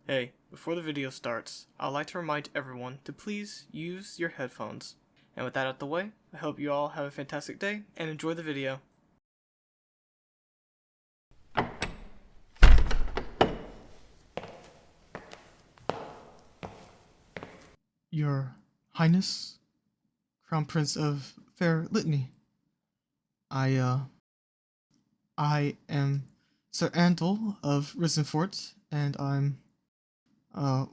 Hey, before the video starts, I'd like to remind everyone to please use your headphones. And with that out the way, I hope you all have a fantastic day and enjoy the video. Your Highness, Crown Prince of Fair Litany, I, uh, I am Sir Andal of Risenfort, and uh,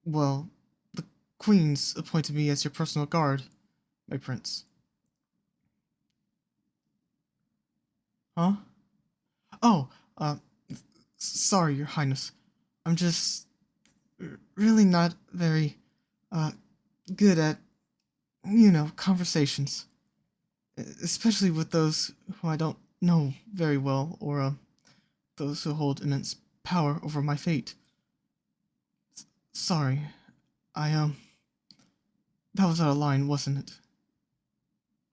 well, the Queen's appointed me as your personal guard, my prince. Huh? Oh, sorry, Your Highness. I'm just really not very, uh, good at, conversations. Especially with those who I don't know very well, or, those who hold immense power over my fate. Sorry, I, that was out of line, wasn't it?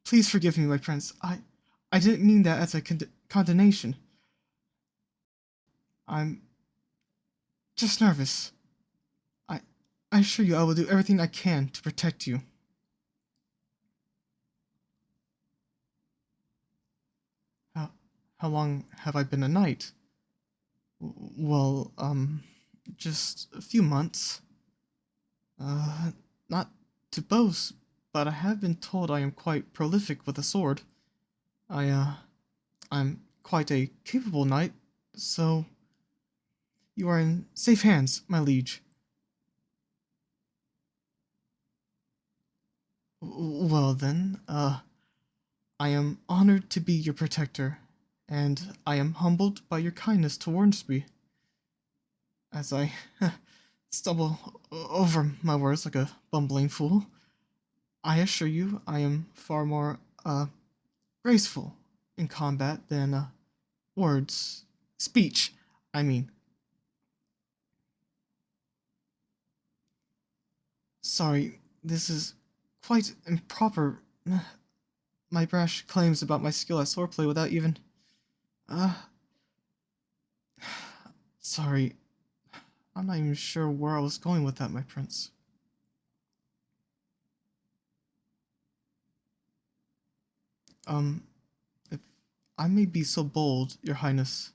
Please forgive me, my prince. I didn't mean that as a condemnation. I'm just nervous. I, I assure you I will do everything I can to protect you. How, how long have I been a knight? Well, just a few months. Uh, not to boast, but I have been told I am quite prolific with a sword. I'm quite a capable knight, so you are in safe hands, my liege. Well then, I am honored to be your protector, and I am humbled by your kindness towards me. As I stumble over my words like a bumbling fool, I assure you I am far more, graceful in combat than, words. Speech, I mean. Sorry, this is quite improper. My brash claims about my skill at swordplay without even. Uh. Sorry, I'm not even sure where I was going with that, my prince. Um, if I may be so bold, your highness,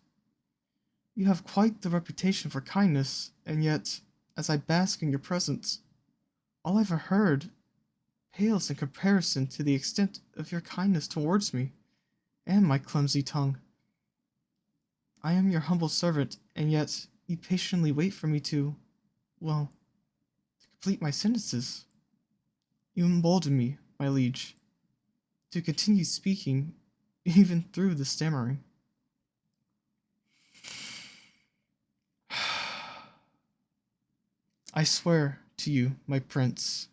you have quite the reputation for kindness, and yet, as I bask in your presence, all I've heard pales in comparison to the extent of your kindness towards me and my clumsy tongue. I am your humble servant, and yet you patiently wait for me to, well, to complete my sentences. You embolden me, my liege, to continue speaking even through the stammering. I swear to you, my prince,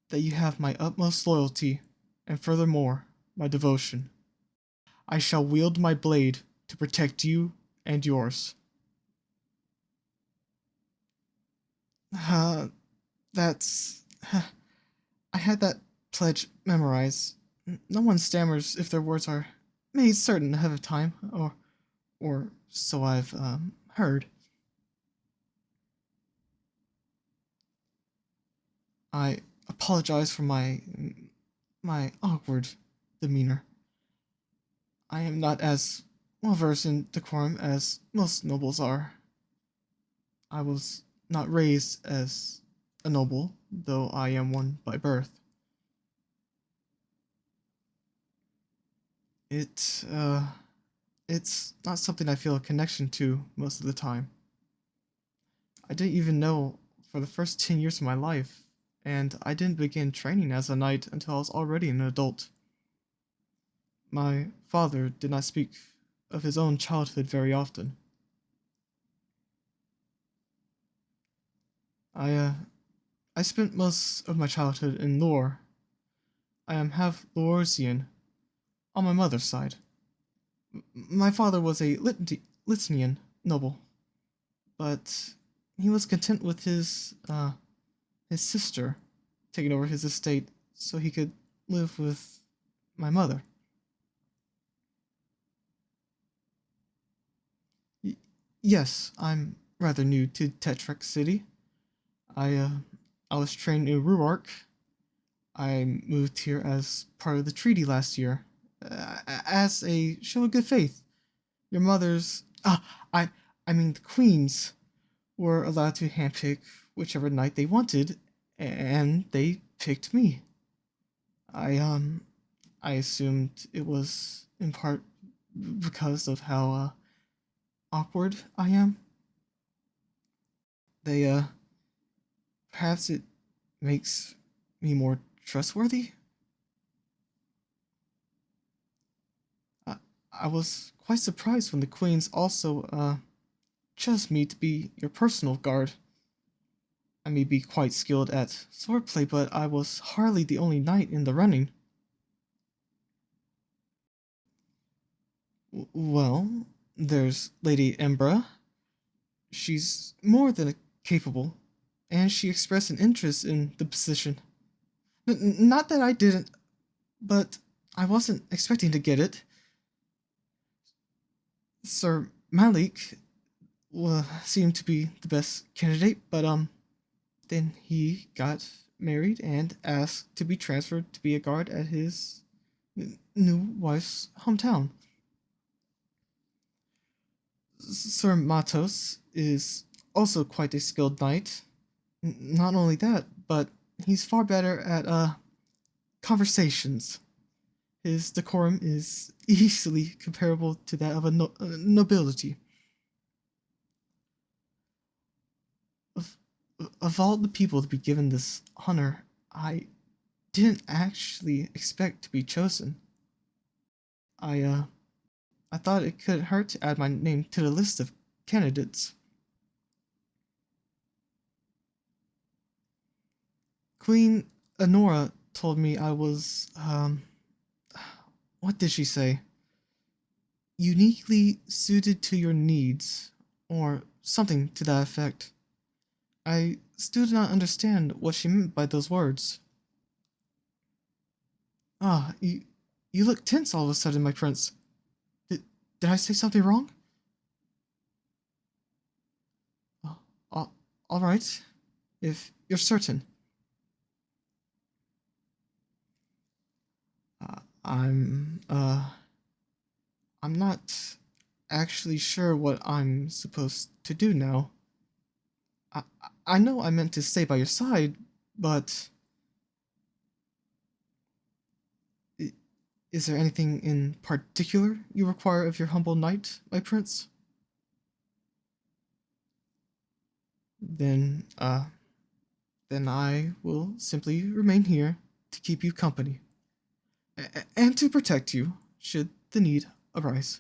that you have my utmost loyalty, and furthermore, my devotion. I shall wield my blade to protect you and yours. Uh, that's. I had that pledge memorized. No one stammers if their words are made certain ahead of time, or so I've heard. I apologize for my awkward demeanor. I am not as well versed in decorum as most nobles are. I was not raised as a noble, though I am one by birth. It, it's not something I feel a connection to most of the time. I didn't even know for the first 10 years of my life, and I didn't begin training as a knight until I was already an adult. My father did not speak of his own childhood very often. I, uh, I spent most of my childhood in Lore. I am half Loresian on my mother's side. My father was a Litanian noble, but he was content with his sister taking over his estate so he could live with my mother. Y- yes, I'm rather new to Tetrec City. I, uh, I was trained in Ruark. I moved here as part of the treaty last year, as a show of good faith. Your mother's, I, I mean the queens, were allowed to handpick whichever knight they wanted, and they picked me. I, um, I assumed it was in part because of how, awkward I am. They, perhaps it makes me more trustworthy? I, I was quite surprised when the queens also, chose me to be your personal guard. I may be quite skilled at swordplay, but I was hardly the only knight in the running. Well, there's Lady Embra. She's more than capable, and she expressed an interest in the position. Not that I didn't, but I wasn't expecting to get it. Sir Malik seemed to be the best candidate, but then he got married and asked to be transferred to be a guard at his new wife's hometown. Sir Matos is also quite a skilled knight. Not only that, but he's far better at conversations. His decorum is easily comparable to that of a nobility. Of, of all the people to be given this honor, I didn't actually expect to be chosen. I I thought it couldn't hurt to add my name to the list of candidates. Queen Honora told me I was what did she say? Uniquely suited to your needs, or something to that effect. I still do not understand what she meant by those words. You look tense all of a sudden, my prince. Did I say something wrong? Oh, all right, if you're certain. Uh, I'm, uh, I'm not actually sure what I'm supposed to do now. I, I know I meant to stay by your side, but is there anything in particular you require of your humble knight, my prince? Then, then I will simply remain here to keep you company, and to protect you should the need arise.